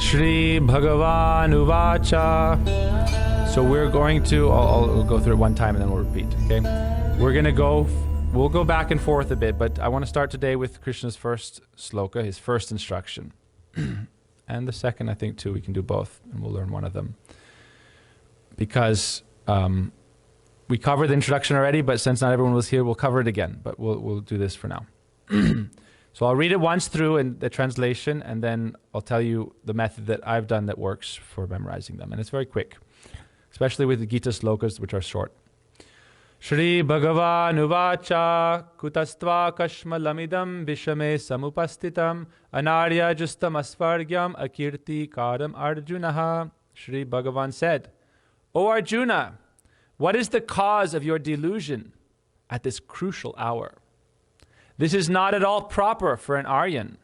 Shri Bhagavan Uvacha. So we're going to, I'll go through it one time and then we'll repeat, okay? We'll go back and forth a bit, but I want to start today with Krishna's first sloka, his first instruction. And the second, I think, too, we can do both, and we'll learn one of them. Because we covered the introduction already, but since not everyone was here, we'll cover it again, but we'll do this for now. So I'll read it once through in the translation, and then I'll tell you the method that I've done that works for memorizing them. And it's very quick, especially with the Gita slokas, which are short. Shri Bhagavan Uvacha Kutastva Kashma Lamidam Vishame Samupastitam Anarya Justam Asvargyam Akirti Kadam Arjunaha. Shri Bhagavan said, O Arjuna, what is the cause of your delusion at this crucial hour? This is not at all proper for an Aryan.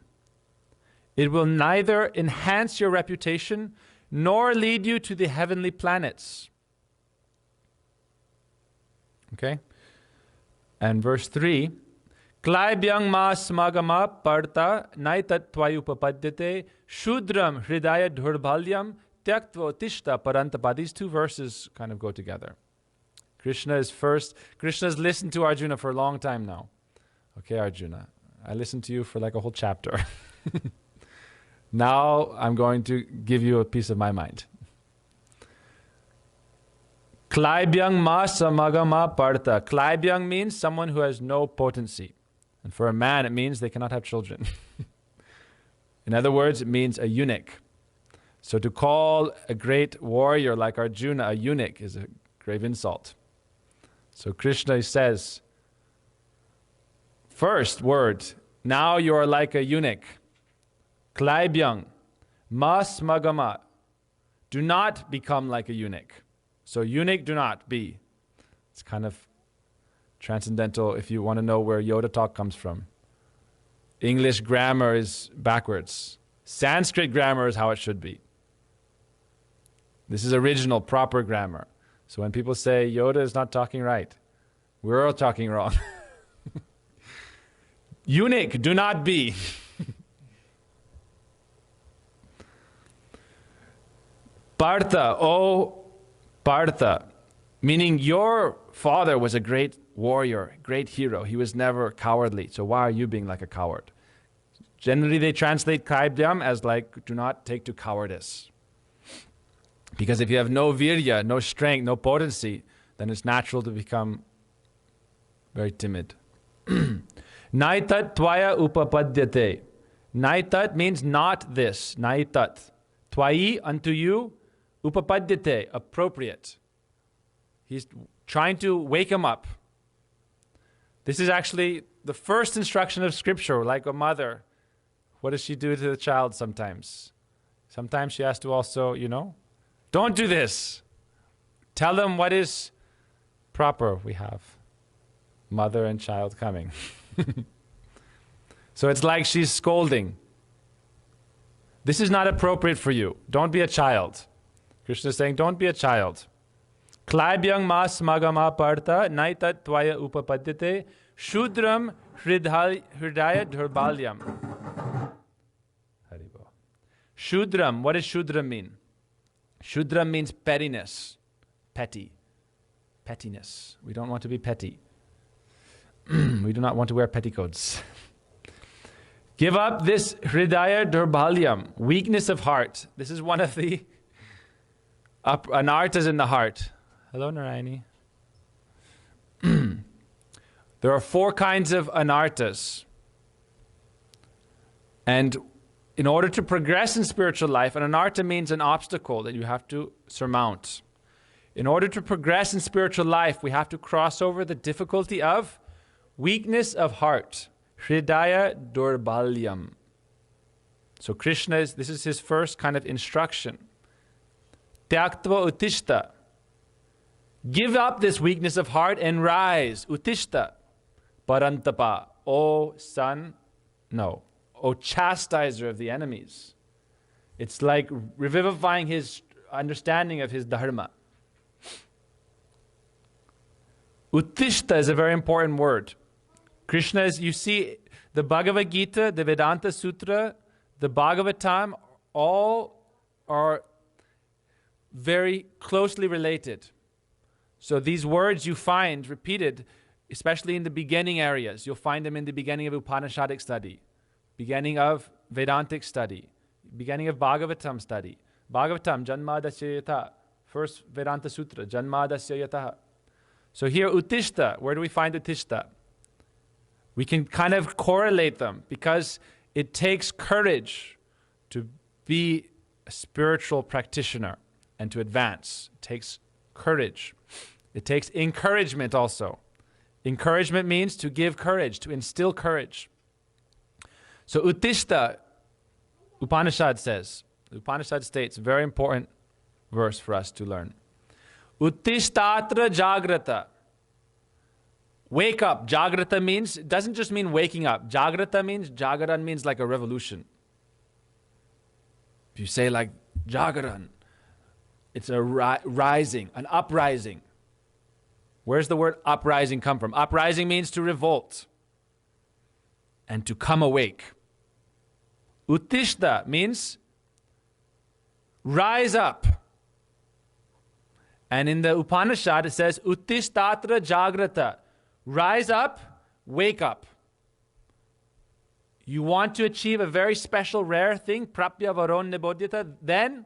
It will neither enhance your reputation nor lead you to the heavenly planets. Okay? And verse 3, Klaibhyang ma smagama parta naitat tvayupapadyate shudram hridaya dhurbhalyam tyaktva tishta parantapa. These two verses kind of go together. Krishna's listened to Arjuna for a long time now. Okay, Arjuna, I listened to you for like a whole chapter. Now I'm going to give you a piece of my mind. Klaibhyang ma samagama parta. Klaibhyang means someone who has no potency. And for a man, it means they cannot have children. In other words, it means a eunuch. So to call a great warrior like Arjuna a eunuch is a grave insult. So Krishna says, first word, now you are like a eunuch. Klaibhyang, mas magama. Do not become like a eunuch. So eunuch, do not be. It's kind of transcendental if you want to know where Yoda talk comes from. English grammar is backwards. Sanskrit grammar is how it should be. This is original, proper grammar. So when people say Yoda is not talking right, we're all talking wrong. Eunuch, do not be. Partha, oh Partha, meaning your father was a great warrior, great hero. He was never cowardly. So why are you being like a coward? Generally, they translate Klaibhyam as like, do not take to cowardice. Because if you have no virya, no strength, no potency, then it's natural to become very timid. Naitat tvaya upapadyate. Naitat means not this. Naitat. Twayi, unto you. Upapadyate, appropriate. He's trying to wake him up. This is actually the first instruction of Scripture, like a mother. What does she do to the child sometimes? Sometimes she has to also, don't do this. Tell them what is proper. We have mother and child coming. So it's like she's scolding. This is not appropriate for you. Don't be a child. Krishna is saying, don't be a child. Klaibhyang mas magama partha naitat tvaya upapadyate shudram hridaya dhurbalyam. Haribo. Shudram, what does Shudram mean? Shudram means pettiness. Petty. Pettiness. We don't want to be petty. We do not want to wear petticoats. Give up this hridaya dhurbhalyam, weakness of heart. This is one of the anartas in the heart. Hello, Narayani. There are 4 kinds of anartas. And in order to progress in spiritual life, an anarta means an obstacle that you have to surmount. In order to progress in spiritual life, we have to cross over the difficulty of weakness of heart. Hridaya Durbhalyam. So Krishna this is his first kind of instruction. Tyaktva Utishta. Give up this weakness of heart and rise. Utishta. Parantapa. O chastiser of the enemies. It's like revivifying his understanding of his dharma. Uttishta is a very important word. Krishna is, you see, the Bhagavad Gita, the Vedanta Sutra, the Bhagavatam, all are very closely related. So these words you find repeated, especially in the beginning areas. You'll find them in the beginning of Upanishadic study, beginning of Vedantic study, beginning of Bhagavatam study. Bhagavatam, Janmadasya Yatha. First Vedanta Sutra, Janmadasya Yatha. So here, Uttishta, where do we find Uttishta? We can kind of correlate them because it takes courage to be a spiritual practitioner and to advance. It takes courage. It takes encouragement also. Encouragement means to give courage, to instill courage. So Uttishta, Upanishad says, the Upanishad states, a very important verse for us to learn. Uttishthatra jagrata. Wake up. Jagrata means, it doesn't just mean waking up. Jagrata means, Jagaran means like a revolution. If you say like Jagaran, it's a rising, an uprising. Where's the word uprising come from? Uprising means to revolt and to come awake. Uttishta means rise up. And in the Upanishad it says Uttishthatra jagrata. Rise up, wake up. You want to achieve a very special, rare thing, prapya varon nibodyata, then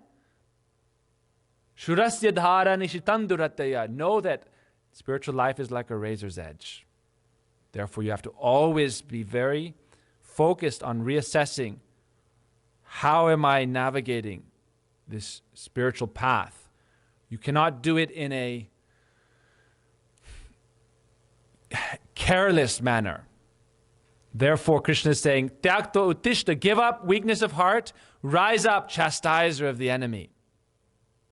shurasya dhara nishitam durataya. Know that spiritual life is like a razor's edge. Therefore, you have to always be very focused on reassessing, how am I navigating this spiritual path? You cannot do it in a careless manner. Therefore, Krishna is saying, Tyakto uttishta, give up weakness of heart, rise up, chastiser of the enemy.